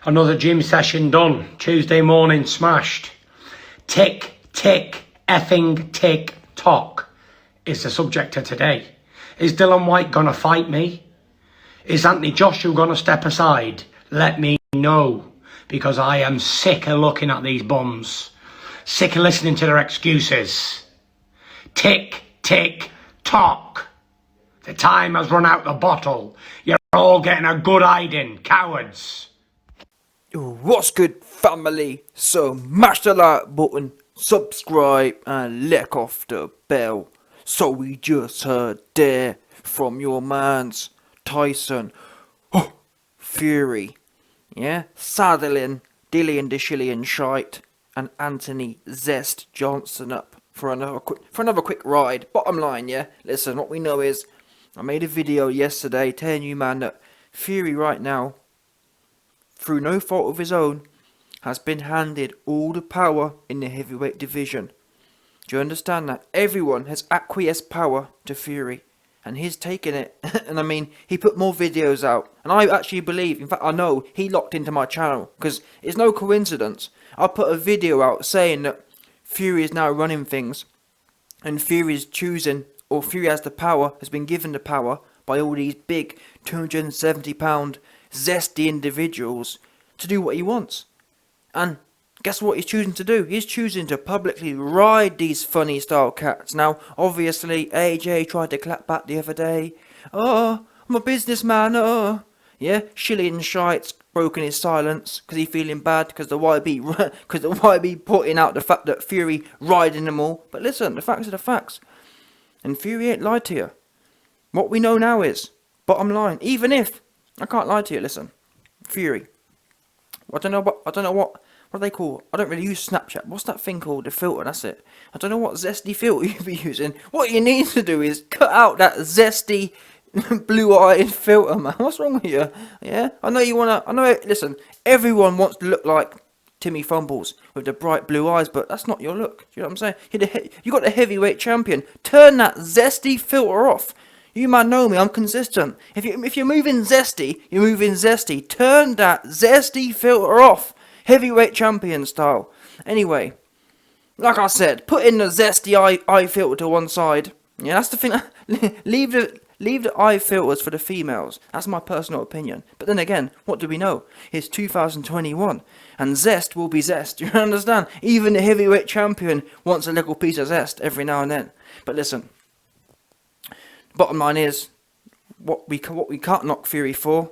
Another gym session done. Tuesday morning smashed. Tick, tick, effing tick, tock is the subject of today. Is Dillian Whyte gonna fight me? Is Anthony Joshua gonna step aside? Let me know, because I am sick of looking at these bums. Sick of listening to their excuses. Tick, tick, tock. The time has run out the bottle. You're all getting a good hiding, cowards. What's good, family? So mash the like button, subscribe and lick off the bell. So we just heard there from your mans Tyson, Fury, yeah, saddling Dillian the shillian shite and Anthony Zest Johnson up for another quick ride. Bottom line, yeah. Listen, what we know is I made a video yesterday telling you, man, that Fury right now, through no fault of his own, has been handed all the power in the heavyweight division. Do you understand that? Everyone has acquiesced power to Fury, and he's taken it. And I mean, he put more videos out, and I actually believe, in fact I know, he locked into my channel, because it's no coincidence. I put a video out saying that Fury is now running things, and Fury is choosing, or Fury has the power, has been given the power by all these big 270-pound zesty individuals to do what he wants. And guess what he's choosing to do? He's choosing to publicly ride these funny style cats. Now, obviously, AJ tried to clap back the other day. Oh, I'm a businessman, oh. Yeah, shillian shite's broken his silence because he's feeling bad because the YB putting out the fact that Fury riding them all. But listen, the facts are the facts. And Fury ain't lied to you. What we know now is, bottom line, even if, I can't lie to you, listen, Fury, I don't know what do they call, I don't really use Snapchat, what's that thing called, the filter, that's it. I don't know what zesty filter you be using. What you need to do is cut out that zesty, blue-eyed filter, man. What's wrong with you? Yeah, I know, listen, everyone wants to look like Timmy Fumbles with the bright blue eyes, but that's not your look. Do you know what I'm saying? You got the heavyweight champion. Turn that zesty filter off. You man know me, I'm consistent. If you're moving zesty, you're moving zesty. Turn that zesty filter off. Heavyweight champion style. Anyway, like I said, put in the zesty eye filter to one side. Yeah, that's the thing. Leave the eye filters for the females. That's my personal opinion. But then again, what do we know? It's 2021, and zest will be zest. You understand? Even the heavyweight champion wants a little piece of zest every now and then. But listen, bottom line is, what we can't knock Fury for,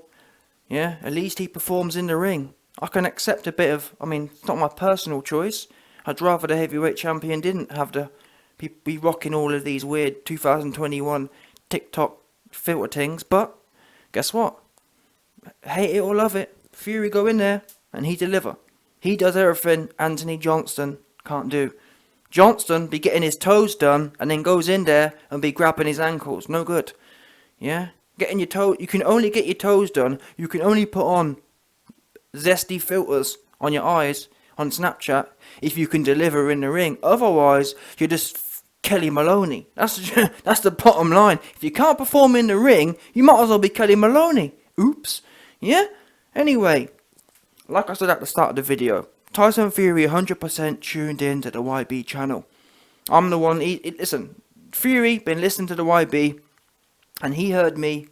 yeah, at least he performs in the ring. I can accept a bit of, I mean, it's not my personal choice. I'd rather the heavyweight champion didn't have to be rocking all of these weird 2021 TikTok filter things, but guess what? Hate it or love it, Fury go in there and he deliver. He does everything Anthony Johnson can't do. Johnson be getting his toes done and then goes in there and be grabbing his ankles. No good. Yeah? Getting your toe, you can only get your toes done. You can only put on zesty filters on your eyes on Snapchat if you can deliver in the ring. Otherwise, you're just Kelly Maloney. That's the bottom line. If you can't perform in the ring, you might as well be Kelly Maloney. Oops. Yeah? Anyway, like I said at the start of the video, Tyson Fury 100% tuned in to the YB channel. I'm the one, listen, Fury been listening to the YB, and he heard me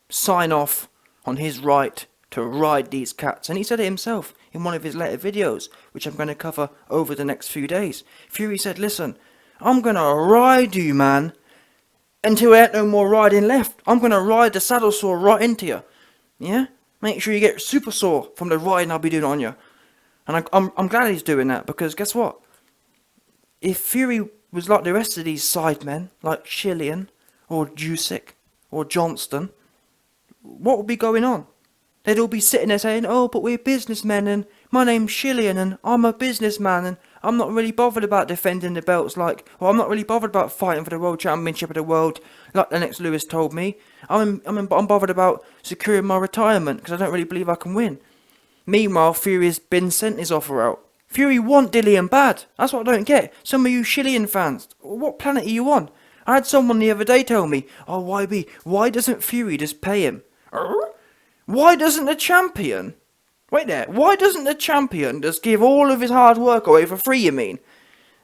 sign off on his right to ride these cats. And he said it himself in one of his later videos, which I'm going to cover over the next few days. Fury said, listen, I'm going to ride you, man, until there ain't no more riding left. I'm going to ride the saddle saw right into you. Yeah? Make sure you get super sore from the riding I'll be doing on you. And I'm glad he's doing that, because guess what? If Fury was like the rest of these sidemen, like Shillian, or Jusic, or Johnston, what would be going on? They'd all be sitting there saying, oh, but we're businessmen, and my name's Shillian, and I'm a businessman, and I'm not really bothered about defending the belts I'm not really bothered about fighting for the World Championship of the World, like Lennox Lewis told me. I'm bothered about securing my retirement, because I don't really believe I can win. Meanwhile, Fury's been sent his offer out. Fury want Dillian bad. That's what I don't get. Some of you Shillian fans, what planet are you on? I had someone the other day tell me, oh, YB, why doesn't Fury just pay him? Why doesn't the champion Wait there, why doesn't the champion just give all of his hard work away for free, you mean?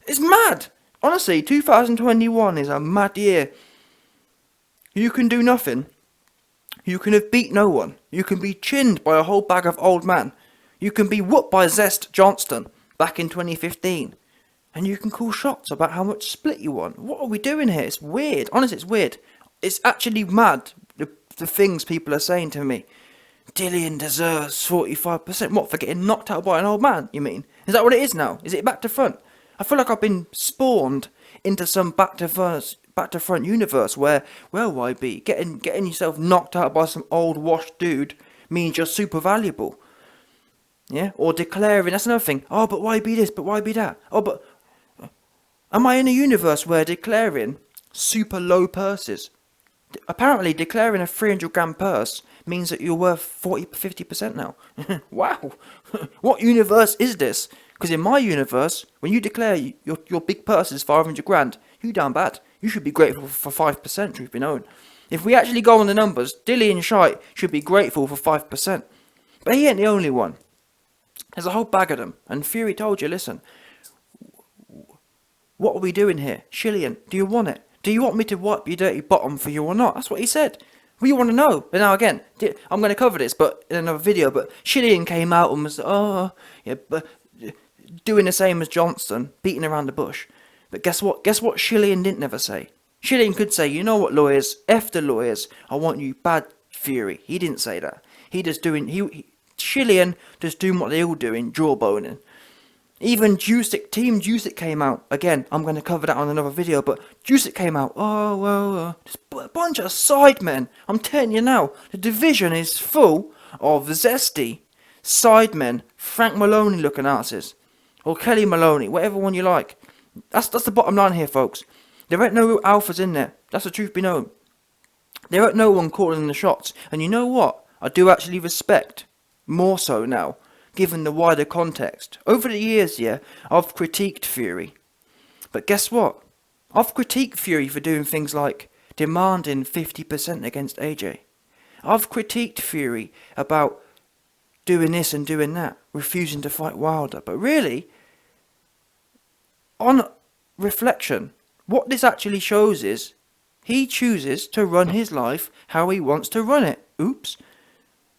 It's mad! Honestly, 2021 is a mad year. You can do nothing. You can have beat no one. You can be chinned by a whole bag of old man. You can be whooped by Zest Johnston back in 2015. And you can call shots about how much split you want. What are we doing here? It's weird. Honestly, it's weird. It's actually mad, the things people are saying to me. Dillian deserves 45%. What, for getting knocked out by an old man, you mean? Is that what it is now? Is it back to front? I feel like I've been spawned into some back to front universe where, well, YB, getting yourself knocked out by some old washed dude means you're super valuable. Yeah? Or declaring, that's another thing. Oh, but why be this? But why be that? Oh, but am I in a universe where declaring super low purses? Apparently, declaring a 300-gram purse means that you're worth 50% now. Wow. What universe is this? Because in my universe, when you declare your big purse is 500 grand, you down bad. You should be grateful for 5%, truth be known. If we actually go on the numbers, Dillian Shite should be grateful for 5%. But he ain't the only one. There's a whole bag of them. And Fury told you, listen, what are we doing here? Shillian, do you want it? Do you want me to wipe your dirty bottom for you or not? That's what he said. We want to know. But now again, I'm going to cover this but in another video, but Shillian came out and was, but doing the same as Johnston, beating around the bush. But guess what? Guess what Shillian didn't never say? Shillian could say, you know what, lawyers? F the lawyers. I want you bad, Fury. He didn't say that. Shillian just doing what they all doing, jawboning. Even Team Juicic came out. Again, I'm going to cover that on another video, but Juicic came out. Oh, well, just a bunch of sidemen. I'm telling you now, the division is full of zesty sidemen, Frank Maloney looking asses. Or Kelly Maloney, whatever one you like. That's the bottom line here, folks. There ain't no real alphas in there. That's the truth be known. There ain't no one calling the shots. And you know what? I do actually respect, more so now, given the wider context. Over the years, yeah, I've critiqued Fury. But guess what? I've critiqued Fury for doing things like demanding 50% against AJ. I've critiqued Fury about doing this and doing that, refusing to fight Wilder. But really, on reflection, what this actually shows is he chooses to run his life how he wants to run it. Oops.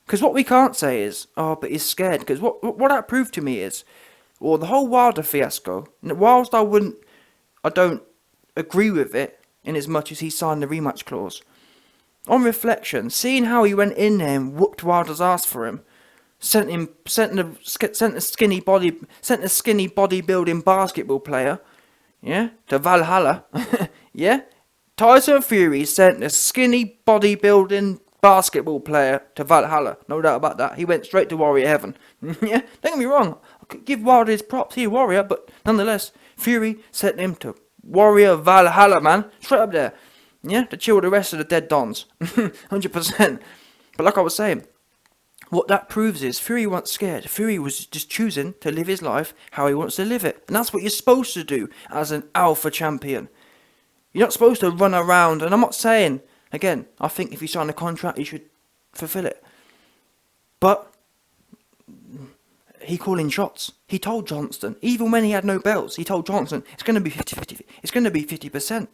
Because what we can't say is, oh, but he's scared. Because what that proved to me is, or the whole Wilder fiasco, whilst I don't agree with it in as much as he signed the rematch clause. On reflection, seeing how he went in there and whooped Wilder's ass for him, sent a skinny bodybuilding basketball player, yeah, to Valhalla, yeah. Tyson Fury sent a skinny bodybuilding basketball player to Valhalla, no doubt about that. He went straight to Warrior Heaven. Yeah, don't get me wrong, I could give Wilder his props here, Warrior, but nonetheless, Fury sent him to Warrior Valhalla, man, straight up there, yeah, to chill with the rest of the dead dons, 100%. But like I was saying, what that proves is Fury wasn't scared. Fury was just choosing to live his life how he wants to live it, and that's what you're supposed to do as an alpha champion. You're not supposed to run around, and I'm not saying, again, I think if you sign a contract, you should fulfill it. But he calling shots. He told Johnston, even when he had no belts, he told Johnston, it's going to be 50-50. It's going to be 50%.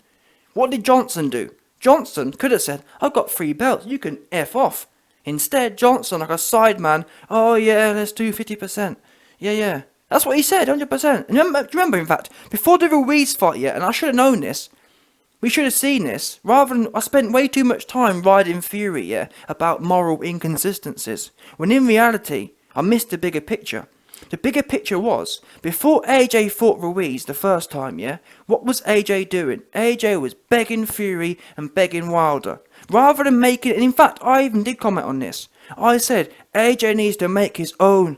What did Johnston do? Johnston could have said, I've got 3 belts, you can F off. Instead, Johnston, like a sideman, oh yeah, let's do 50%. Yeah. That's what he said, 100%. And remember, in fact, before the Ruiz fight yet, and I should have known this, we should have seen this, rather than I spent way too much time riding Fury, yeah, about moral inconsistencies, when in reality, I missed the bigger picture. The bigger picture was, before AJ fought Ruiz the first time, yeah, what was AJ doing? AJ was begging Fury and begging Wilder. Rather than making it, and in fact, I even did comment on this. I said, AJ needs to make his own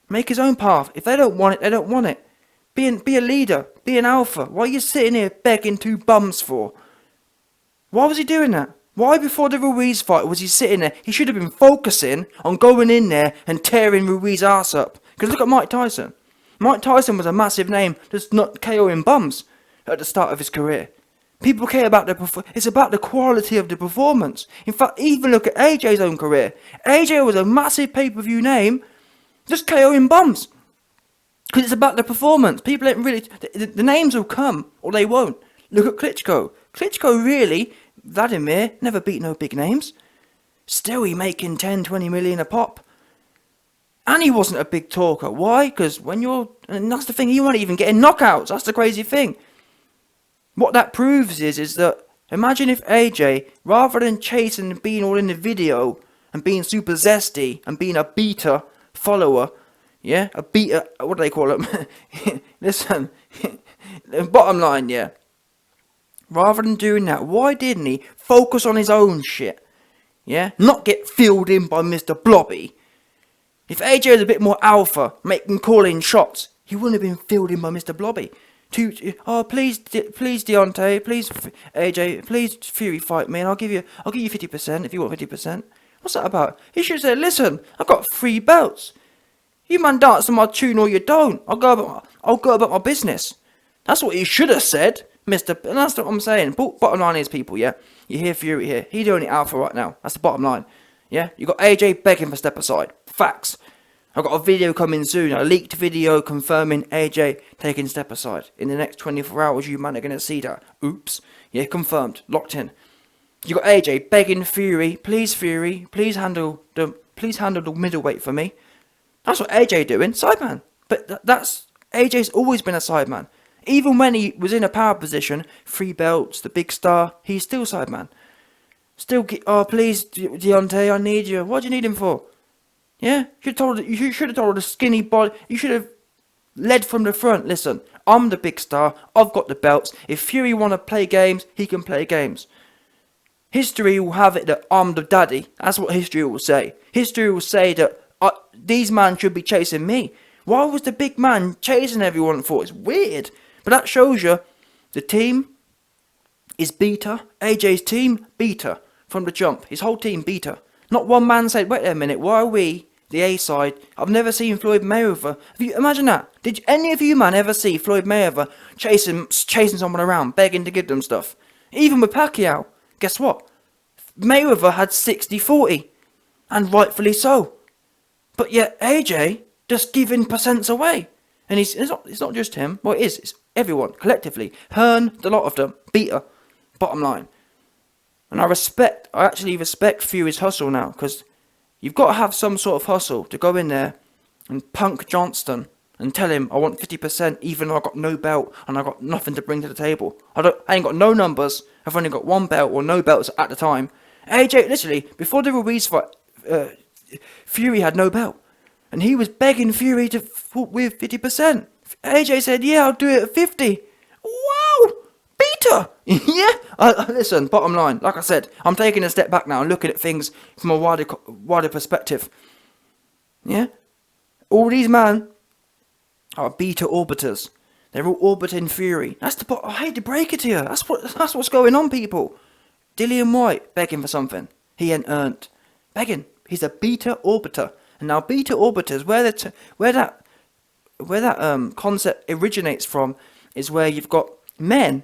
path. If they don't want it, they don't want it. Be a leader, be an alpha. What are you sitting here begging 2 bums for? Why was he doing that? Why before the Ruiz fight was he sitting there? He should have been focusing on going in there and tearing Ruiz's ass up. Because look at Mike Tyson. Mike Tyson was a massive name, just not KOing bums at the start of his career. People care about it's about the quality of the performance. In fact, even look at AJ's own career. AJ was a massive pay-per-view name, Just KOing bums. Because it's about the performance. People ain't really... The names will come, or they won't. Look at Klitschko. Klitschko really, Vladimir, never beat no big names. Still, he making 10, 20 million a pop. And he wasn't a big talker. Why? Because when you're... And that's the thing, he wasn't even getting knockouts. That's the crazy thing. What that proves is that... Imagine if AJ, rather than chasing and being all in the video, and being super zesty, and being a beta follower... Yeah, a beta, what do they call them? Listen, the bottom line, yeah. Rather than doing that, why didn't he focus on his own shit? Yeah, not get filled in by Mr. Blobby. If AJ was a bit more alpha, making calling shots, he wouldn't have been filled in by Mr. Blobby. Please Deontay, please AJ, please Fury fight me, and I'll give you 50% if you want 50%. What's that about? He should have said, listen, I've got 3 belts. You man dance to my tune or you don't. I'll go about my business. That's what he should have said, Mr. And that's what I'm saying. Bottom line is, people, yeah? You hear Fury here. He's the only alpha right now. That's the bottom line. Yeah? You got AJ begging for step aside. Facts. I've got a video coming soon. A leaked video confirming AJ taking step aside. In the next 24 hours, you man are going to see that. Oops. Yeah, confirmed. Locked in. You got AJ begging Fury, please handle the middleweight for me. That's what AJ doing, sideman. But that's AJ's always been a sideman. Even when he was in a power position, 3 belts, the big star, he's still sideman. Still, please, Deontay, I need you. What do you need him for? Yeah, you should have told the skinny body. You should have led from the front. Listen, I'm the big star. I've got the belts. If Fury want to play games, he can play games. History will have it that I'm the daddy. That's what history will say. History will say that these men should be chasing me. Why was the big man chasing everyone for? It's weird. But that shows you the team is beta. AJ's team, beta. From the jump. His whole team, beta. Not one man said, wait a minute, why are we, the A side? I've never seen Floyd Mayweather. Imagine that. Did any of you man ever see Floyd Mayweather chasing someone around, begging to give them stuff? Even with Pacquiao. Guess what? Mayweather had 60-40. And rightfully so. But yet AJ just giving percents away. And it's not just him. Well, it is. It's everyone, collectively. Hearn, the lot of them. Beta. Bottom line. And I actually respect Fury's hustle now. Because you've got to have some sort of hustle to go in there and punk Johnston and tell him I want 50% even though I got no belt and I got nothing to bring to the table. I ain't got no numbers. I've only got 1 belt or no belts at the time. AJ, literally, before the Ruiz fight, Fury had no belt. And he was begging Fury to with 50%. AJ said, yeah, I'll do it at 50. Wow! Beta! Yeah? Listen, bottom line, like I said, I'm taking a step back now and looking at things from a wider perspective. Yeah? All these men are beta orbiters. They're all orbiting Fury. I hate to break it to you. That's what's going on, people. Dillian Whyte begging for something he ain't earned. Begging. He's a beta orbiter. And now beta orbiters, where that concept originates from is where you've got men.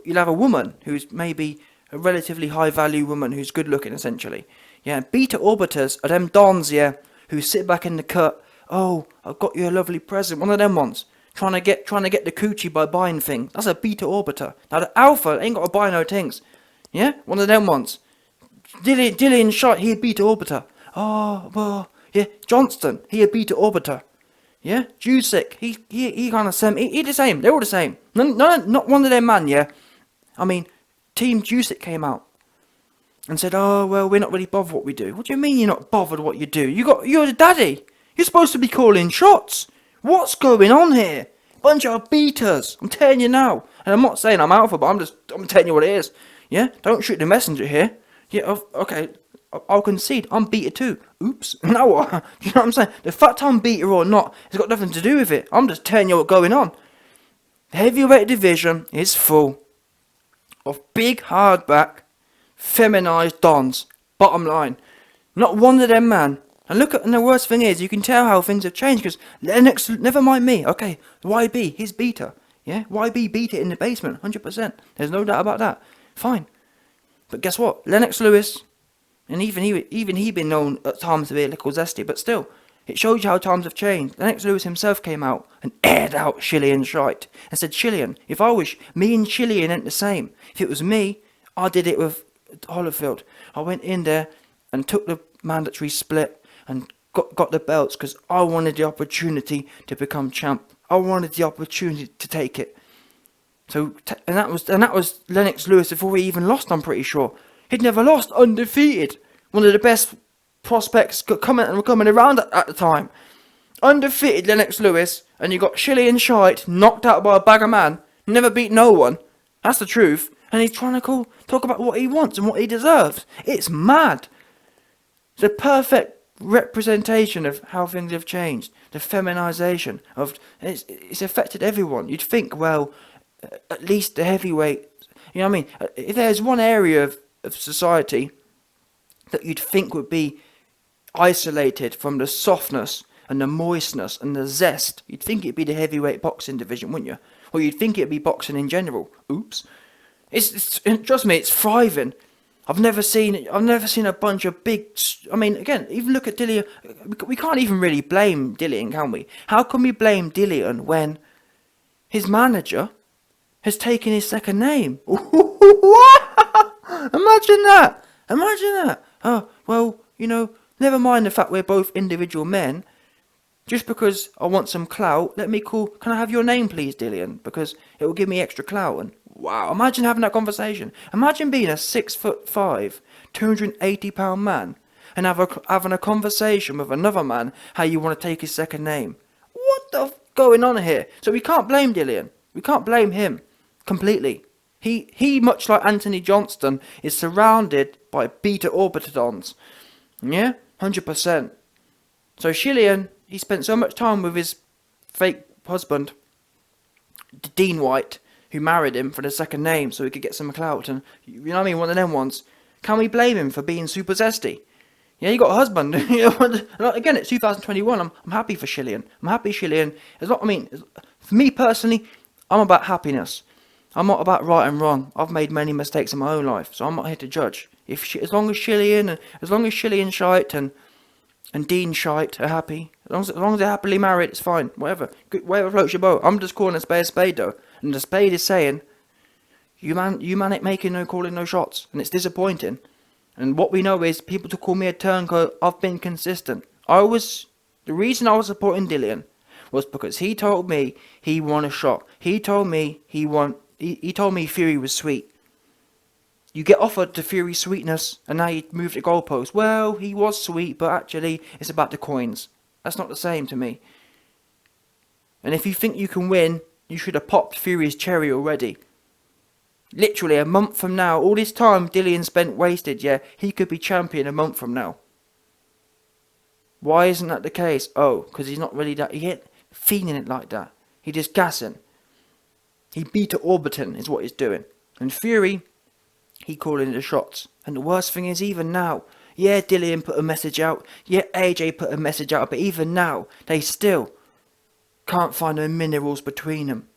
You'll have a woman who's maybe a relatively high value woman who's good looking essentially. Yeah, beta orbiters are them dons, yeah, who sit back in the cut. Oh, I've got you a lovely present. One of them ones. Trying to get the coochie by buying things. That's a beta orbiter. Now the alpha ain't got to buy no things. Yeah? One of them ones. Dillian shot, he a beta orbiter. Oh, well, yeah. Johnston, he a beta orbiter. Yeah? Jusic, he kind of he the same. They're all the same. Not one of them man, yeah? I mean, Team Jusic came out and said, oh, well, we're not really bothered what we do. What do you mean you're not bothered what you do? You're the daddy. You're supposed to be calling shots. What's going on here? Bunch of beaters. I'm telling you now. And I'm not saying I'm alpha, but I'm telling you what it is. Yeah? Don't shoot the messenger here. Yeah, okay. I'll concede. I'm beta too. Oops. Now what? Do you know what I'm saying? The fact I'm beta or not has got nothing to do with it. I'm just telling you what's going on. The heavyweight division is full of big, hardback, feminized dons. Bottom line. Not one of them, man. And the worst thing is, you can tell how things have changed, because Lennox, never mind me, okay, YB, he's beta, yeah, YB beat it in the basement, 100%, there's no doubt about that, fine, but guess what, Lennox Lewis, and even he been known at times to be a little zesty, but still, It shows you how times have changed. Lennox Lewis himself came out and aired out Shillian shite and said, Shillian, if I was, me and Shillian ain't the same. If it was me, I did it with Holyfield. I went in there and took the mandatory split and got the belts because I wanted the opportunity to become champ. I wanted the opportunity to take it. So, and that was Lennox Lewis before he even lost, I'm pretty sure. He'd never lost, undefeated. One of the best prospects coming around at the time. Undefeated Lennox Lewis, and you got Shillian shite, knocked out by a bag of man, never beat no one. That's the truth. And he's trying to talk about what he wants and what he deserves. It's mad. It's a perfect representation of how things have changed. The feminisation of it's affected everyone. You'd think, well, at least the heavyweight. You know what I mean? If there's one area of society that you'd think would be isolated from the softness and the moistness and the zest, you'd think it'd be the heavyweight boxing division, wouldn't you? Or you'd think it'd be boxing in general. Oops. It's trust me, it's thriving. I've never seen a bunch of big. I mean, again, even look at Dillian. We can't even really blame Dillian, can we? How can we blame Dillian when his manager has taken his second name? Imagine that. Imagine that. Oh, well, never mind the fact we're both individual men. Just because I want some clout, can I have your name please, Dillian? Because it will give me extra clout. And wow, imagine having that conversation. Imagine being a 6'5", 280-pound man and having a conversation with another man how you want to take his second name. What the going on here? So we can't blame Dillian. We can't blame him completely. He much like Anthony Johnston, is surrounded by beta orbitodons. Yeah, 100%. So Shillian, he spent so much time with his fake husband, Dean Whyte, who married him for the second name so he could get some clout, and you know what I mean, one of them ones. Can we blame him for being super zesty? Yeah, you got a husband. Again, it's 2021. I'm happy for Shillian. I'm happy Shillian. For me personally, I'm about happiness. I'm not about right and wrong. I've made many mistakes in my own life, so I'm not here to judge. As long as Shillian shite and Dean shite are happy, as long as they're happily married, it's fine. Whatever floats your boat. I'm just calling a spade though, and the spade is saying, you man ain't making no calling no shots, and it's disappointing. And what we know is people to call me a turncoat. I've been consistent. The reason I was supporting Dillian was because he told me he won a shot. He told me he told me Fury was sweet. You get offered the Fury sweetness, and now you move the goalpost. Well, he was sweet, but actually, it's about the coins. That's not the same to me. And if you think you can win, you should have popped Fury's cherry already. Literally, a month from now, all this time Dillian spent wasted, yeah, he could be champion a month from now. Why isn't that the case? Oh, because he's not really that, he ain't feeling it like that. He just gassing. He beta orbiting is what he's doing. And Fury, he calling the shots. And the worst thing is, even now, yeah, Dillian put a message out, yeah, AJ put a message out, but even now, they still can't find no minerals between them.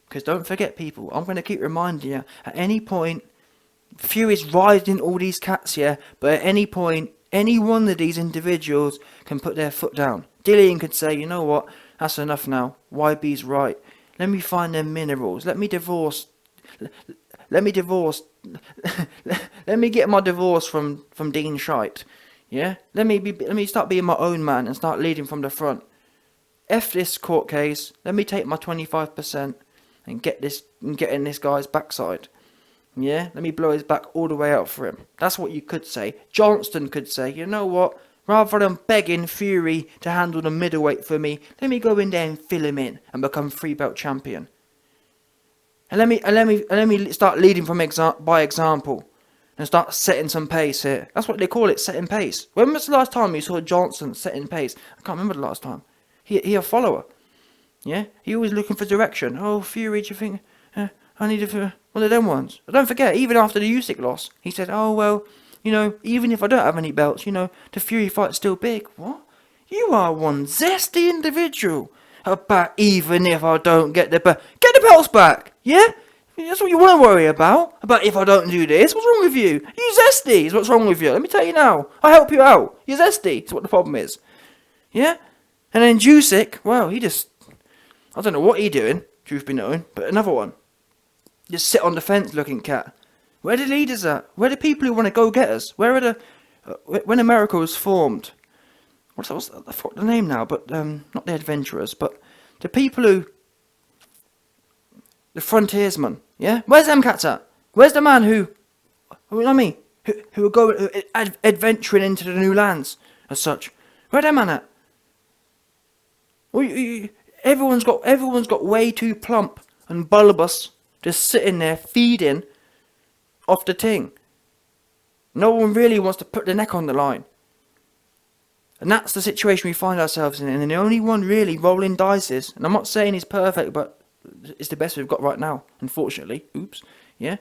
Because don't forget, people, I'm going to keep reminding you, at any point, Fury's riding all these cats, yeah, but at any point, any one of these individuals can put their foot down. Dillian could say, you know what, that's enough now, YB's right. Let me find them minerals. Let me get my divorce from Dean Shite. Yeah? Let me start being my own man and start leading from the front. F this court case. Let me take my 25% and get in this guy's backside. Yeah? Let me blow his back all the way out for him. That's what you could say. Johnston could say, you know what? Rather than begging Fury to handle the middleweight for me, let me go in there and fill him in and become 3-belt champion. And let me start leading by example and start setting some pace here. That's what they call it, setting pace. When was the last time you saw Johnson setting pace? I can't remember the last time. He a follower. Yeah? He always looking for direction. Oh, Fury, do you think I need one of them ones? But don't forget, even after the Usyk loss, he said, oh, well, even if I don't have any belts, the Fury fight's still big. What? You are one zesty individual. About even if I don't get the belt. Get the belts back, yeah? That's what you want to worry about. About if I don't do this, what's wrong with you? You zesty is what's wrong with you. Let me tell you now. I'll help you out. You're zesty is what the problem is. Yeah? And then Jusic, well, he just, I don't know what he doing, truth be known, but another one. Just sit on the fence looking cat. Where are the leaders at? Where are the people who want to go get us? Where are the, when America was formed, what's the name now, but, not the adventurers, but the people who, the frontiersmen, yeah? Where's them cats at? Where's the man who would go adventuring into the new lands, as such? Where's that man at? Well, everyone's got way too plump and bulbous, just sitting there feeding off the ting. No one really wants to put their neck on the line. And that's the situation we find ourselves in, and the only one really rolling dice is, and I'm not saying he's perfect, but it's the best we've got right now, unfortunately. Oops. Yeah?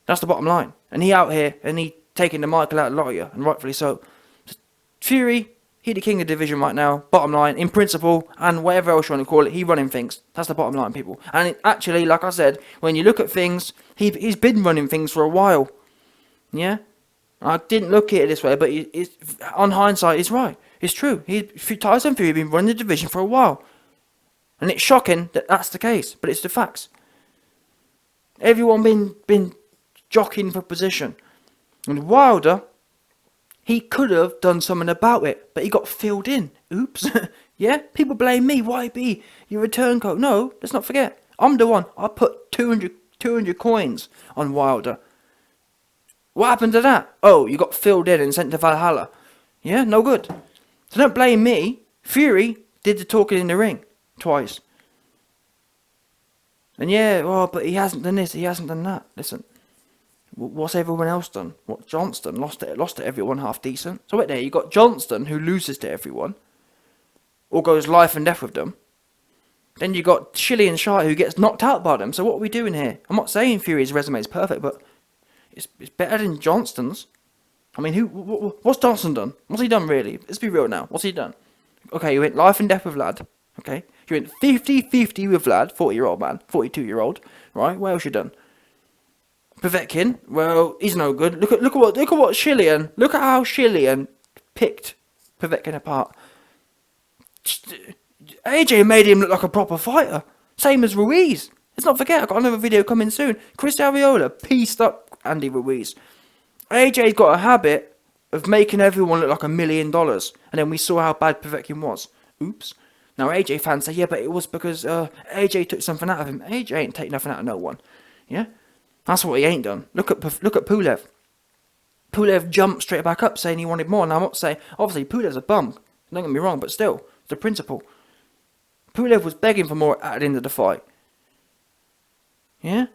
That's the bottom line. And he out here, and he taking the Michael out lawyer, and rightfully so. Fury, he the king of division right now, bottom line, in principle, and whatever else you want to call it, he running things. That's the bottom line, people. And actually, like I said, when you look at things, he's been running things for a while. Yeah? I didn't look at it this way, but on hindsight, it's right. It's true. Tyson Fury has been running the division for a while. And it's shocking that that's the case, but it's the facts. Everyone been jockeying for position. And Wilder, he could have done something about it, but he got filled in. Oops. Yeah? People blame me. Why be? Your return code. No, let's not forget. I'm the one. I put 200 coins on Wilder. What happened to that? Oh, you got filled in and sent to Valhalla. Yeah? No good. So don't blame me. Fury did the talking in the ring. Twice. And yeah, well, but he hasn't done this, he hasn't done that. Listen, what's everyone else done? What, Johnston lost to everyone half decent. So wait there, you got Johnston who loses to everyone, or goes life and death with them. Then you got Shillian who gets knocked out by them. So what are we doing here? I'm not saying Fury's resume is perfect, but it's better than Johnston's. I mean, what's Johnston done? What's he done really? Let's be real now. What's he done? Okay, you went life and death with Lad. Okay, you went 50-50 with Vlad, 40-year-old man, 42-year-old, right? What else you done? Povetkin, well, he's no good. Look at what Shillian. Look at how Shillian picked Povetkin apart. AJ made him look like a proper fighter, same as Ruiz. Let's not forget, I've got another video coming soon. Chris Ariola pieced up Andy Ruiz. AJ's got a habit of making everyone look like $1 million, and then we saw how bad Povetkin was. Oops. Now AJ fans say, yeah, but it was because AJ took something out of him. AJ ain't taking nothing out of no one. Yeah? That's what he ain't done. Look at Pulev. Pulev jumped straight back up saying he wanted more. Now I'm not saying, obviously Pulev's a bum. Don't get me wrong, but still, the principle. Pulev was begging for more at the end of the fight. Yeah?